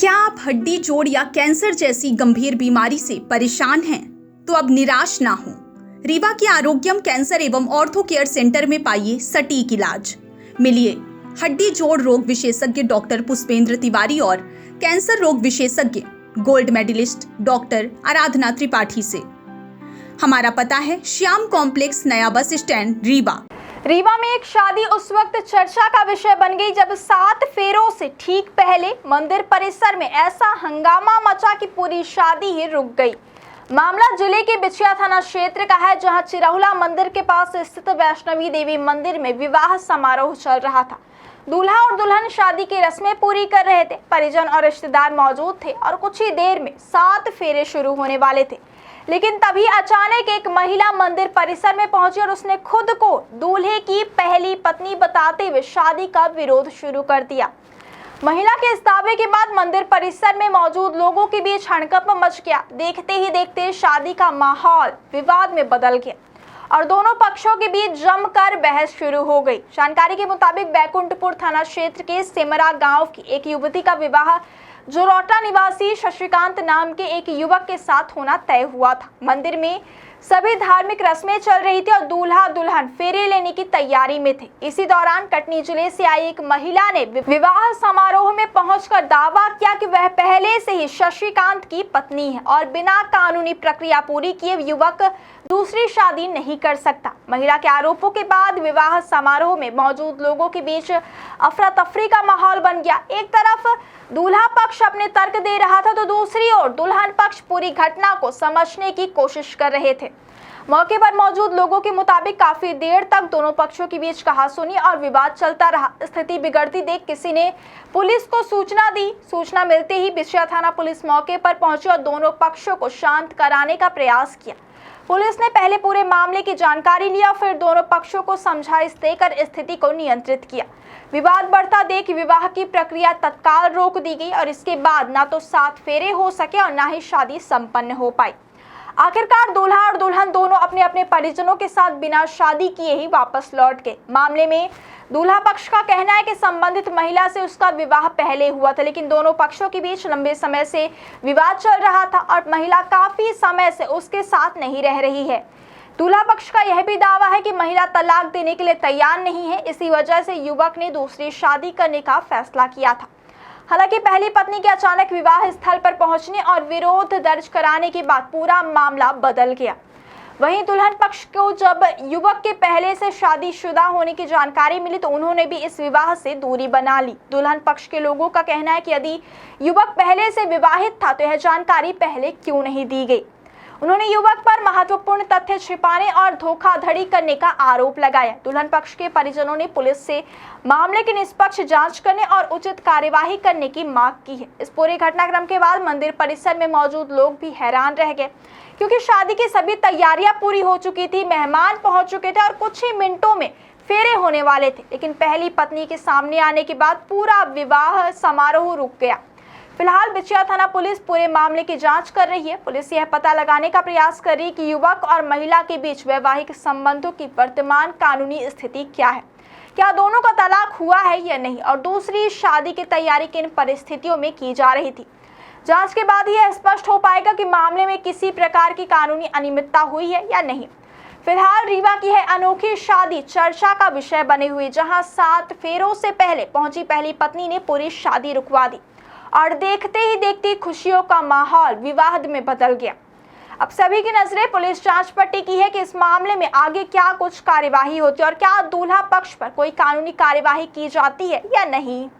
क्या आप हड्डी जोड़ या कैंसर जैसी गंभीर बीमारी से परेशान हैं? तो अब निराश ना हो। रीवा के आरोग्यम कैंसर एवं ऑर्थो केयर सेंटर में पाइए सटीक इलाज। मिलिए हड्डी जोड़ रोग विशेषज्ञ डॉक्टर पुष्पेंद्र तिवारी और कैंसर रोग विशेषज्ञ गोल्ड मेडलिस्ट डॉक्टर आराधना त्रिपाठी से। हमारा पता है श्याम कॉम्प्लेक्स, नया बस स्टैंड, रीवा। रीवा में एक शादी उस वक्त चर्चा का विषय बन गई जब 7 फेरों से ठीक पहले मंदिर परिसर में ऐसा हंगामा मचा कि पूरी शादी ही रुक गई। मामला जिले के बिछिया थाना क्षेत्र का है, जहां चिरहुला मंदिर के पास स्थित वैष्णवी देवी मंदिर में विवाह समारोह चल रहा था। दूल्हा और दुल्हन शादी की रस्में पूरी कर रहे थे। परिजन और रिश्तेदार मौजूद थे और कुछ ही देर में 7 फेरे शुरू होने वाले थे। लेकिन तभी अचानक एक महिला मंदिर परिसर में पहुंची और उसने खुद को दूल्हे की पहली पत्नी बताते हुए शादी का विरोध शुरू कर दिया। महिला के इस दावे के बाद मंदिर परिसर में मौजूद लोगों के बीच हड़कंप मच गया। देखते ही देखते शादी का माहौल विवाद में बदल गया और दोनों पक्षों के बीच जमकर बहस शुरू हो गई। जानकारी के मुताबिक बैकुंठपुर थाना क्षेत्र के सिमरा गांव की एक युवती का विवाह जोरौटा निवासी शशिकांत नाम के एक युवक के साथ होना तय हुआ था। मंदिर में सभी धार्मिक रस्में चल रही थी और दूल्हा दुल्हन फेरे लेने की तैयारी में थे। इसी दौरान कटनी जिले से आई एक महिला ने विवाह समारोह में पहुंचकर दावा किया कि वह पहले से ही शशिकांत की पत्नी है और बिना कानूनी प्रक्रिया पूरी किए युवक दूसरी शादी नहीं कर सकता। महिला के आरोपों के बाद विवाह समारोह में मौजूद लोगों के बीच अफरा तफरी का माहौल बन गया। एक तरफ दूल्हा पक्ष अपने तर्क दे रहा था तो दूसरी ओर दुल्हन पक्ष पूरी घटना को समझने की कोशिश कर रहे थे। मौके पर मौजूद लोगों के मुताबिक काफी देर तक दोनों पक्षों के बीच कहासुनी और विवाद चलता रहा। स्थिति बिगड़ती देख किसी ने पुलिस को सूचना दी। सूचना मिलते ही बिछिया थाना पुलिस मौके पर पहुंची और दोनों पक्षों को शांत कराने का प्रयास किया। पुलिस ने पहले पूरे मामले की जानकारी लिया, फिर दोनों पक्षों को समझाइश देकर स्थिति को नियंत्रित किया। विवाद बढ़ता देख विवाह की प्रक्रिया तत्काल रोक दी गई और इसके बाद ना तो 7 फेरे हो सके और ना ही शादी संपन्न हो पाई। आखिरकार दूल्हा और दुल्हन दोनों अपने अपने परिजनों के साथ बिना शादी किए ही वापस लौट गए। मामले में दूल्हा पक्ष का कहना है कि संबंधित महिला से उसका विवाह पहले हुआ था, लेकिन दोनों पक्षों के बीच लंबे समय से विवाद चल रहा था और महिला काफी समय से उसके साथ नहीं रह रही है। दूल्हा पक्ष का यह भी दावा है कि महिला तलाक देने के लिए तैयार नहीं है। इसी वजह से युवक ने दूसरी शादी करने का फैसला किया था। हालांकि पहली पत्नी के अचानक विवाह स्थल पर पहुंचने और विरोध दर्ज कराने के बाद पूरा मामला बदल गया। वहीं दुल्हन पक्ष को जब युवक के पहले से शादीशुदा होने की जानकारी मिली तो उन्होंने भी इस विवाह से दूरी बना ली। दुल्हन पक्ष के लोगों का कहना है कि यदि युवक पहले से विवाहित था तो यह जानकारी पहले क्यों नहीं दी गई। उन्होंने युवक पर महत्वपूर्ण तथ्य छिपाने और धोखाधड़ी करने का आरोप लगाया। दुल्हन पक्ष के परिजनों ने पुलिस से मामले की निष्पक्ष जांच करने और उचित कार्यवाही करने की मांग की है। इस पूरे घटनाक्रम के बाद मंदिर परिसर में मौजूद लोग भी हैरान रह गए, क्योंकि शादी की सभी तैयारियां पूरी हो चुकी थी, मेहमान पहुंच चुके थे और कुछ ही मिनटों में फेरे होने वाले थे। लेकिन पहली पत्नी के सामने आने के बाद पूरा विवाह समारोह रुक गया। फिलहाल बिछिया थाना पुलिस पूरे मामले की जांच कर रही है। पुलिस यह पता लगाने का प्रयास कर रही है कि युवक और महिला के बीच वैवाहिक संबंधों की वर्तमान कानूनी स्थिति क्या है, क्या दोनों का तलाक हुआ है या नहीं और दूसरी शादी की तैयारी किन परिस्थितियों में की जा रही थी। जांच के बाद ही यह स्पष्ट हो पाएगा कि मामले में किसी प्रकार की कानूनी अनियमितता हुई है या नहीं। फिलहाल रीवा की है अनोखी शादी चर्चा का विषय बनी हुई, जहां 7 फेरों से पहले पहुंची पहली पत्नी ने पूरी शादी रुकवा दी और देखते ही देखते खुशियों का माहौल विवाद में बदल गया। अब सभी की नजरें पुलिस जांच पर टिकी है कि इस मामले में आगे क्या कुछ कार्यवाही होती है और क्या दूल्हा पक्ष पर कोई कानूनी कार्यवाही की जाती है या नहीं।